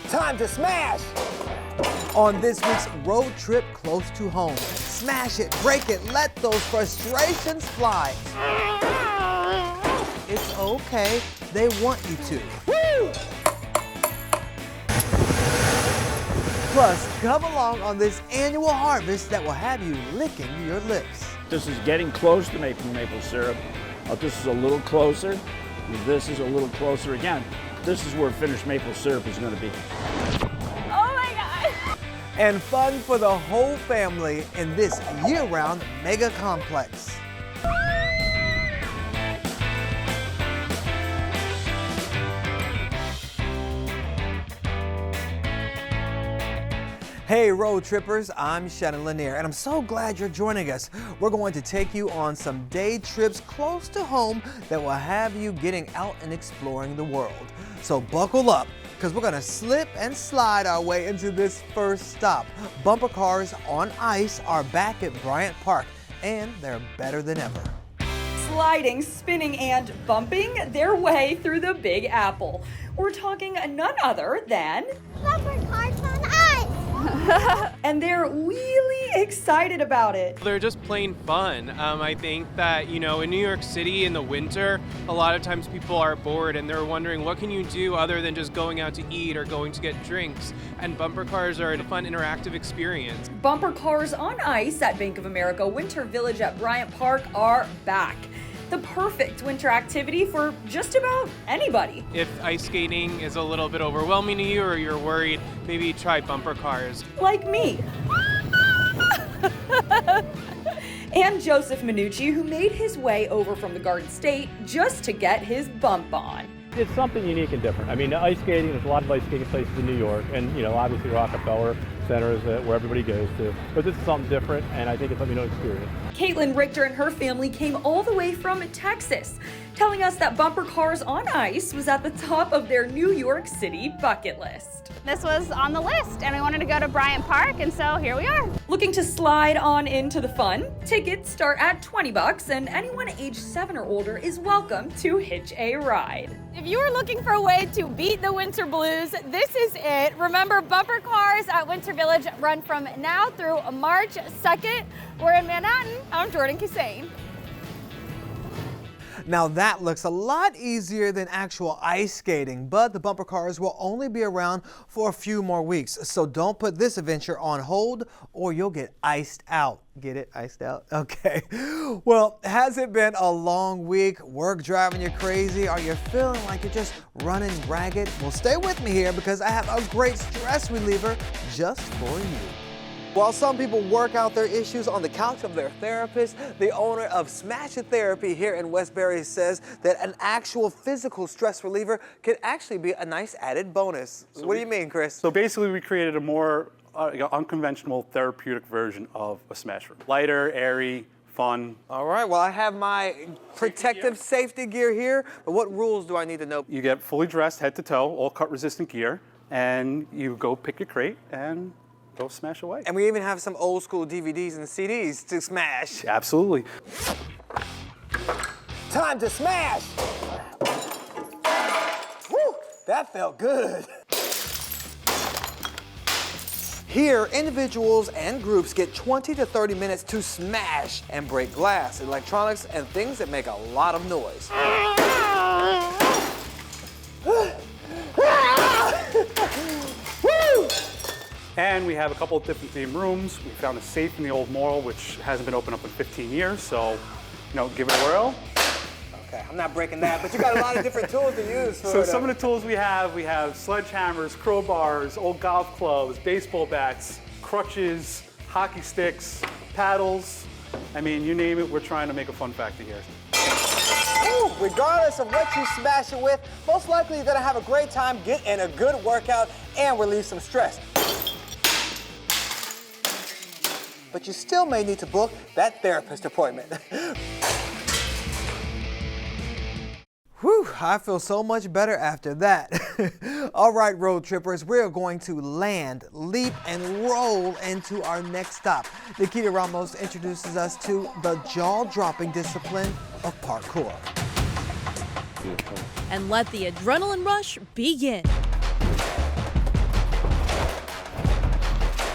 Time to smash! On this week's road trip close to home. Smash it, break it, let those frustrations fly. It's okay, they want you to. Woo! Plus, come along on this annual harvest that will have you licking your lips. This is getting close to making maple syrup. This is a little closer. This is a little closer again. This is where finished maple syrup is going to be. Oh my God! And fun for the whole family in this year-round mega complex. Hey road trippers, I'm Shannon Lanier and I'm so glad you're joining us. We're going to take you on some day trips close to home that will have you getting out and exploring the world. So buckle up, because we're gonna slip and slide our way into this first stop. Bumper cars on ice are back at Bryant Park and they're better than ever. Sliding, spinning, and bumping their way through the Big Apple. We're talking none other than Bumper cars on ice! and they're really excited about it. They're just plain fun. I think that, in New York City in the winter, a lot of times people are bored and they're wondering what can you do other than just going out to eat or going to get drinks. And bumper cars are a fun interactive experience. Bumper cars on ice at Bank of America Winter Village at Bryant Park are back. The perfect winter activity for just about anybody. If ice skating is a little bit overwhelming to you or you're worried, maybe try bumper cars. Like me. And Joseph Minucci, who made his way over from the Garden State just to get his bump on. It's something unique and different. I mean, ice skating, there's a lot of ice skating places in New York, and obviously Rockefeller Center is where everybody goes to. But this is something different, and I think it's something to experience. Caitlin Richter and her family came all the way from Texas, telling us that bumper cars on ice was at the top of their New York City bucket list. This was on the list, and we wanted to go to Bryant Park, and so here we are. Looking to slide on into the fun? Tickets start at $20, and anyone age 7 or older is welcome to hitch a ride. If you are looking for a way to beat the winter blues, this is it. Remember, bumper cars at Winter Village run from now through March 2nd. We're in Manhattan. I'm Jordan Cassane. Now that looks a lot easier than actual ice skating, but the bumper cars will only be around for a few more weeks. So don't put this adventure on hold or you'll get iced out. Get it? Iced out? Okay. Well, has it been a long week? Work driving you crazy? Are you feeling like you're just running ragged? Well, stay with me here because I have a great stress reliever just for you. While some people work out their issues on the couch of their therapist, the owner of Smash It Therapy here in Westbury says that an actual physical stress reliever can actually be a nice added bonus. So what do you mean, Chris? So basically we created a more unconventional therapeutic version of a smash room. Lighter, airy, fun. All right, well I have my protective safety gear here, but what rules do I need to know? You get fully dressed head to toe, all cut resistant gear, and you go pick your crate and go smash away. And we even have some old school DVDs and CDs to smash. Absolutely. Time to smash! Whew, that felt good. Here, individuals and groups get 20 to 30 minutes to smash and break glass, electronics, and things that make a lot of noise. And we have a couple of different themed rooms. We found a safe in the old mall, which hasn't been opened up in 15 years, so, give it a whirl. Okay, I'm not breaking that, but you got a lot of different tools to use. So some of the tools we have sledgehammers, crowbars, old golf clubs, baseball bats, crutches, hockey sticks, paddles. I mean, you name it, we're trying to make a fun factor here. Ooh, regardless of what you smash it with, most likely you're gonna have a great time, get in a good workout, and relieve some stress. But you still may need to book that therapist appointment. Whew, I feel so much better after that. All right, road trippers, we're going to land, leap, and roll into our next stop. Nikita Ramos introduces us to the jaw-dropping discipline of parkour. And let the adrenaline rush begin.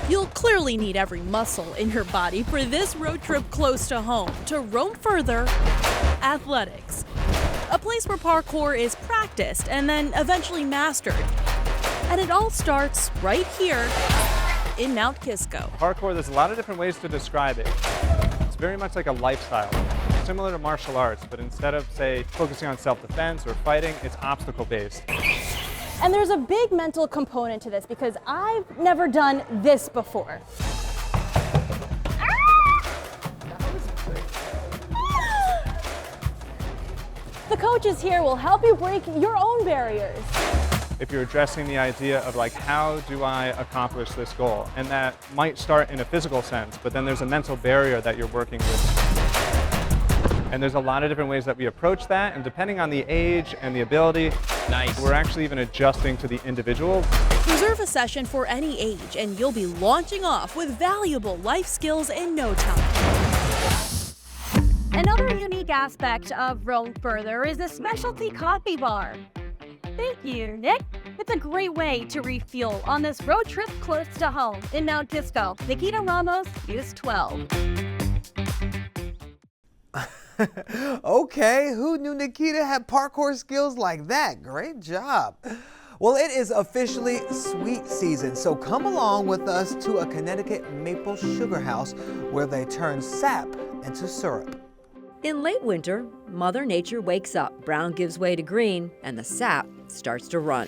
You'll clearly need every muscle in your body for this road trip close to home to ROAMFurther Athletics, a place where parkour is practiced and then eventually mastered. And it all starts right here in Mount Kisco. Parkour, there's a lot of different ways to describe it. It's very much like a lifestyle, similar to martial arts, but instead of, say, focusing on self-defense or fighting, it's obstacle-based. And there's a big mental component to this because I've never done this before. The coaches here will help you break your own barriers. If you're addressing the idea of like, how do I accomplish this goal? And that might start in a physical sense, but then there's a mental barrier that you're working with. And there's a lot of different ways that we approach that, and depending on the age and the ability, we're actually even adjusting to the individual. Reserve a session for any age, and you'll be launching off with valuable life skills in no time. Another unique aspect of ROAMFurther is a specialty coffee bar. Thank you, Nick. It's a great way to refuel on this road trip close to home in Mount Kisco. Nikita Ramos, News 12. Okay, who knew Nikita had parkour skills like that? Great job. Well, it is officially sweet season, so come along with us to a Connecticut maple sugar house where they turn sap into syrup. In late winter, Mother Nature wakes up, brown gives way to green, and the sap starts to run.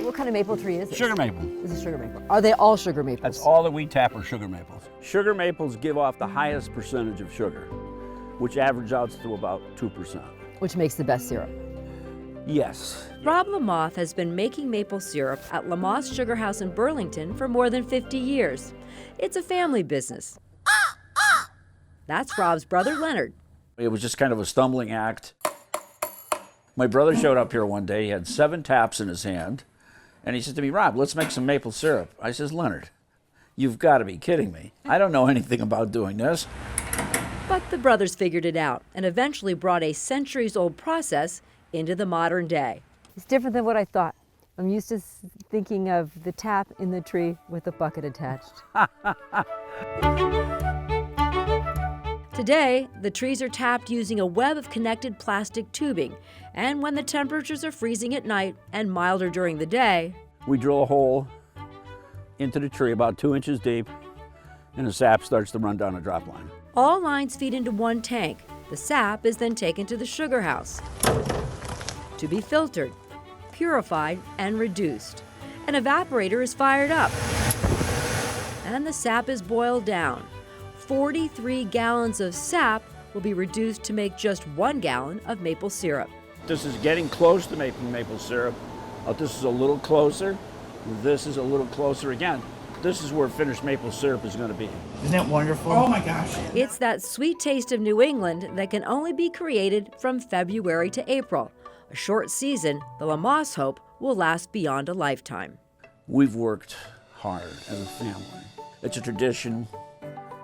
What kind of maple tree is it? Sugar maple. This is sugar maple. Are they all sugar maples? That's all that we tap are sugar maples. Sugar maples give off the highest percentage of sugar, which averages out to about 2%. Which makes the best syrup. Yes. Rob LaMoth has been making maple syrup at LaMothe's Sugar House in Burlington for more than 50 years. It's a family business. That's Rob's brother, Leonard. It was just kind of a stumbling act. My brother showed up here one day. He had 7 taps in his hand. And he said to me, Rob, let's make some maple syrup. I says, Leonard, you've got to be kidding me. I don't know anything about doing this. But the brothers figured it out and eventually brought a centuries-old process into the modern day. It's different than what I thought. I'm used to thinking of the tap in the tree with a bucket attached. Today, the trees are tapped using a web of connected plastic tubing, and when the temperatures are freezing at night and milder during the day, we drill a hole into the tree about 2 inches deep, and the sap starts to run down a drop line. All lines feed into one tank. The sap is then taken to the sugar house to be filtered, purified, and reduced. An evaporator is fired up, and the sap is boiled down. 43 gallons of sap will be reduced to make just 1 gallon of maple syrup. This is getting close to making maple syrup. This is a little closer. This is a little closer again. This is where finished maple syrup is going to be. Isn't that wonderful? Oh my gosh. It's that sweet taste of New England that can only be created from February to April. A short season the LaMothe's hope will last beyond a lifetime. We've worked hard as a family. It's a tradition.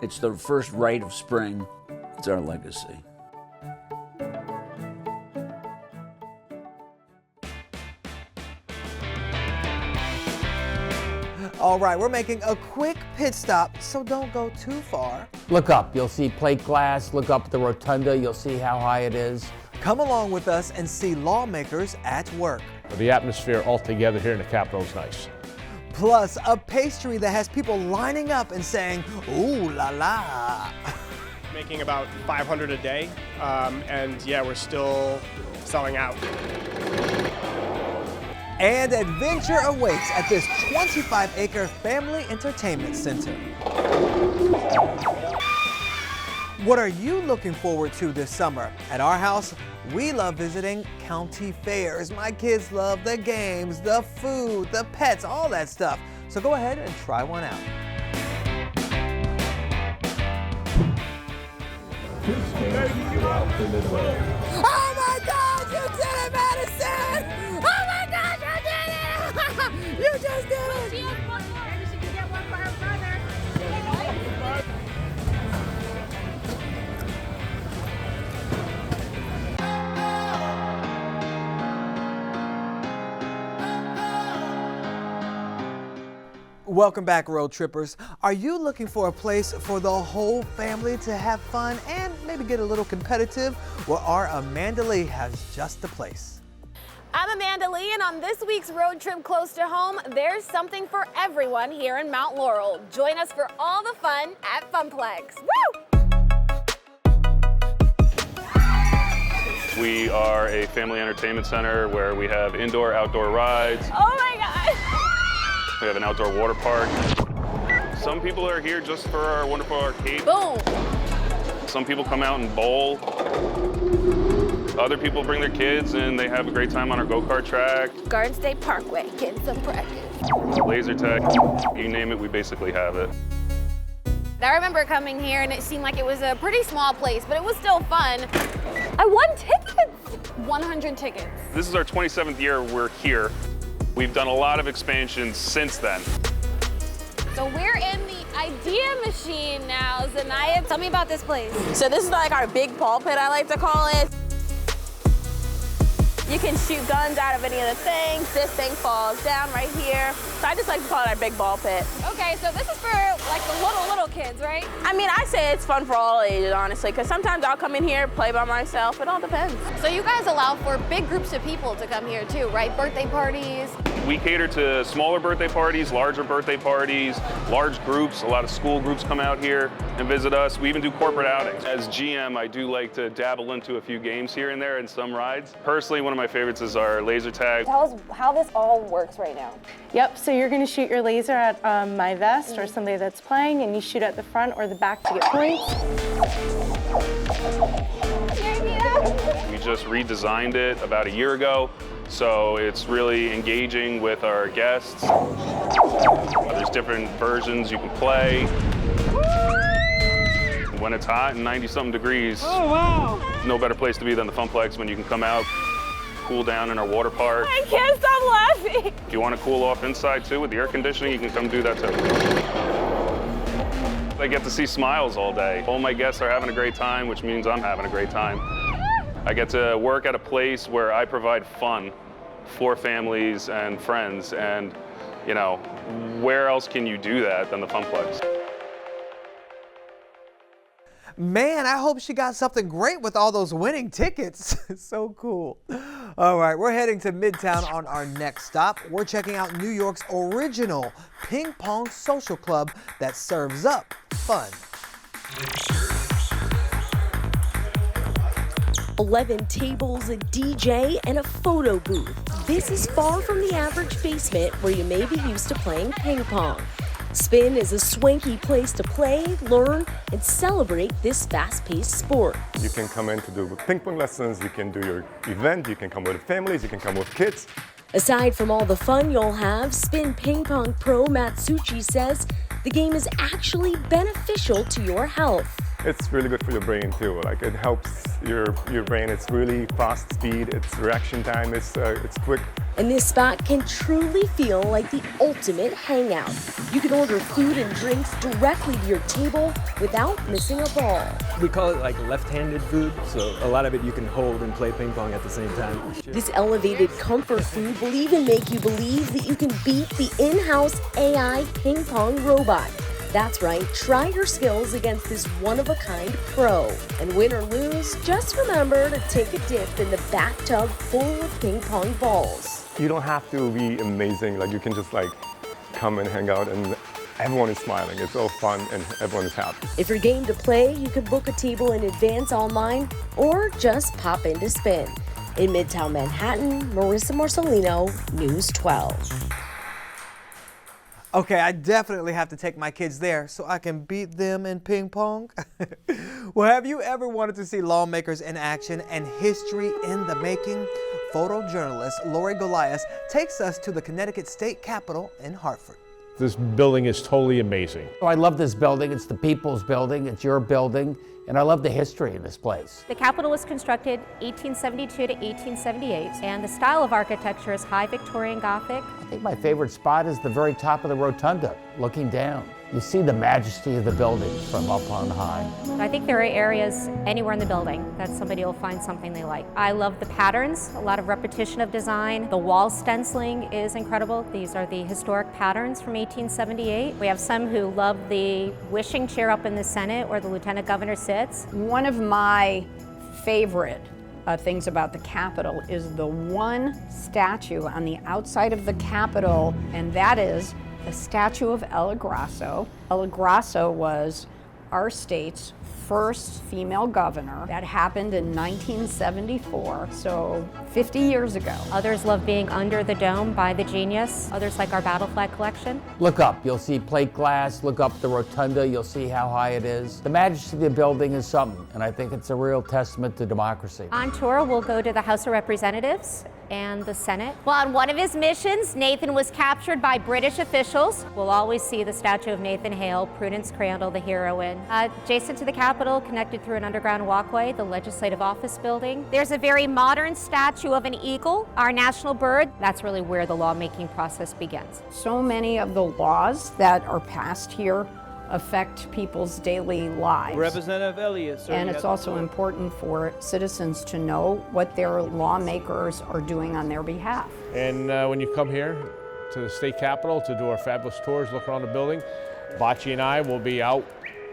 It's the first rite of spring. It's our legacy. All right, we're making a quick pit stop, so don't go too far. Look up, you'll see plate glass. Look up at the rotunda, you'll see how high it is. Come along with us and see lawmakers at work. The atmosphere altogether here in the Capitol is nice. Plus, a pastry that has people lining up and saying, ooh la la. Making about 500 a day, and yeah, we're still selling out. And adventure awaits at this 25-acre family entertainment center. What are you looking forward to this summer? At our house, we love visiting county fairs. My kids love the games, the food, the pets, all that stuff. So go ahead and try one out. Oh my God, you did it, Madison! Oh my God, you did it! You just did it! She has one more. Maybe she can get one for her brother. Welcome back, road trippers. Are you looking for a place for the whole family to have fun and maybe get a little competitive? Well, our Amanda Lee has just the place. I'm Amanda Lee, and on this week's road trip close to home, there's something for everyone here in Mount Laurel. Join us for all the fun at Funplex. Woo! We are a family entertainment center where we have indoor, outdoor rides. Oh my God! We have an outdoor water park. Some people are here just for our wonderful arcade. Boom! Some people come out and bowl. Other people bring their kids and they have a great time on our go-kart track. Garden State Parkway, getting some practice. Laser tag, you name it, we basically have it. I remember coming here and it seemed like it was a pretty small place, but it was still fun. I won tickets! 100 tickets. This is our 27th year we're here. We've done a lot of expansions since then. So we're in the idea machine now. Zanaya, tell me about this place. So this is like our big ball pit, I like to call it. You can shoot guns out of any of the things. This thing falls down right here. So I just like to call it our big ball pit. Okay, so this is for like the little kids, right? I mean, I say it's fun for all ages, honestly, because sometimes I'll come in here, play by myself. It all depends. So you guys allow for big groups of people to come here too, right? Birthday parties. We cater to smaller birthday parties, larger birthday parties, large groups. A lot of school groups come out here and visit us. We even do corporate outings. As GM, I do like to dabble into a few games here and there and some rides. Personally, one of my favorites is our laser tag. Tell us how this all works right now. Yep, so you're going to shoot your laser at my vest or somebody that's playing, and you shoot at the front or the back to get points. We just redesigned it about a year ago, so it's really engaging with our guests. There's different versions you can play. When it's hot and 90-something degrees, Oh, wow. no better place to be than the Funplex when you can come out, cool down in our water park. I can't stop laughing. If you want to cool off inside too with the air conditioning, you can come do that too. I get to see smiles all day. All my guests are having a great time, which means I'm having a great time. I get to work at a place where I provide fun for families and friends, and you know, where else can you do that than the Funplex? Man, I hope she got something great with all those winning tickets. So cool. All right, we're heading to Midtown on our next stop. We're checking out New York's original ping pong social club that serves up fun. 11 tables, a DJ, and a photo booth. This is far from the average basement where you may be used to playing ping pong. Spin is a swanky place to play, learn, and celebrate this fast-paced sport. You can come in to do ping pong lessons, you can do your event, you can come with families, you can come with kids. Aside from all the fun you'll have, Spin Ping Pong Pro Matsuchi says the game is actually beneficial to your health. It's really good for your brain too. Like it helps your brain. It's really fast speed. Its reaction time is it's quick. And this spot can truly feel like the ultimate hangout. You can order food and drinks directly to your table without missing a ball. We call it like left-handed food, so a lot of it you can hold and play ping pong at the same time. This elevated comfort food will even make you believe that you can beat the in-house AI ping pong robot. That's right, try your skills against this one-of-a-kind pro. And win or lose, just remember to take a dip in the bathtub full of ping pong balls. You don't have to be amazing. Like you can just like come and hang out and everyone is smiling. It's all fun and everyone is happy. If you're game to play, you can book a table in advance online or just pop in to Spin. In Midtown Manhattan, Marissa Marcelino, News 12. Okay, I definitely have to take my kids there so I can beat them in ping pong. Well, have you ever wanted to see lawmakers in action and history in the making? Photojournalist Lori Goliath takes us to the Connecticut State Capitol in Hartford. This building is totally amazing. Oh, I love this building. It's the people's building. It's your building. And I love the history of this place. The Capitol was constructed 1872 to 1878, and the style of architecture is high Victorian Gothic. I think my favorite spot is the very top of the rotunda, looking down. You see the majesty of the building from up on high. I think there are areas anywhere in the building that somebody will find something they like. I love the patterns, a lot of repetition of design. The wall stenciling is incredible. These are the historic patterns from 1878. We have some who love the wishing chair up in the Senate where the Lieutenant Governor sits. One of my favorite things about the Capitol is the one statue on the outside of the Capitol, and that is the statue of Ella Grasso. Ella Grasso was our state's first female governor. That happened in 1974, so 50 years ago. Others love being under the dome by the Genius. Others like our battle flag collection. Look up, you'll see plate glass. Look up the rotunda, you'll see how high it is. The majesty of the building is something, and I think it's a real testament to democracy. On tour, we'll go to the House of Representatives and the Senate. Well, on one of his missions, Nathan was captured by British officials. We'll always see the statue of Nathan Hale, Prudence Crandall, the heroine. Adjacent to the Capitol, connected through an underground walkway, the Legislative Office Building. There's a very modern statue of an eagle, our national bird. That's really where the lawmaking process begins. So many of the laws that are passed here affect people's daily lives. Representative Elliott. And it's also important for citizens to know what their lawmakers are doing on their behalf. And when you come here to the state capitol to do our fabulous tours, look around the building, Bocce and I will be out.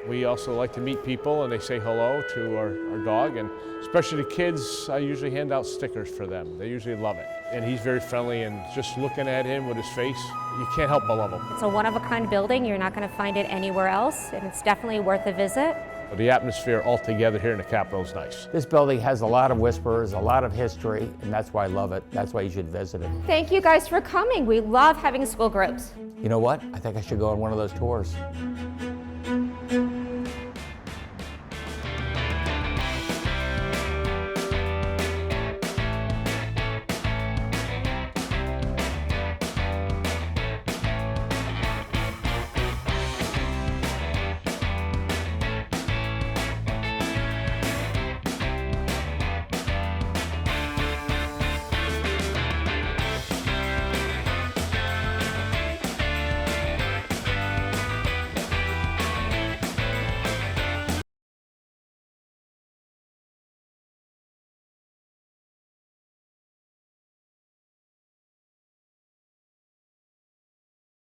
We also like to meet people and they say hello to our dog, and especially the kids, I usually hand out stickers for them. They usually love it. And he's very friendly, and just looking at him with his face, you can't help but love him. It's a one-of-a-kind building. You're not going to find it anywhere else, and it's definitely worth a visit. The atmosphere altogether here in the Capitol is nice. This building has a lot of whisperers, a lot of history, and that's why I love it. That's why you should visit it. Thank you guys for coming. We love having school groups. You know what? I think I should go on one of those tours.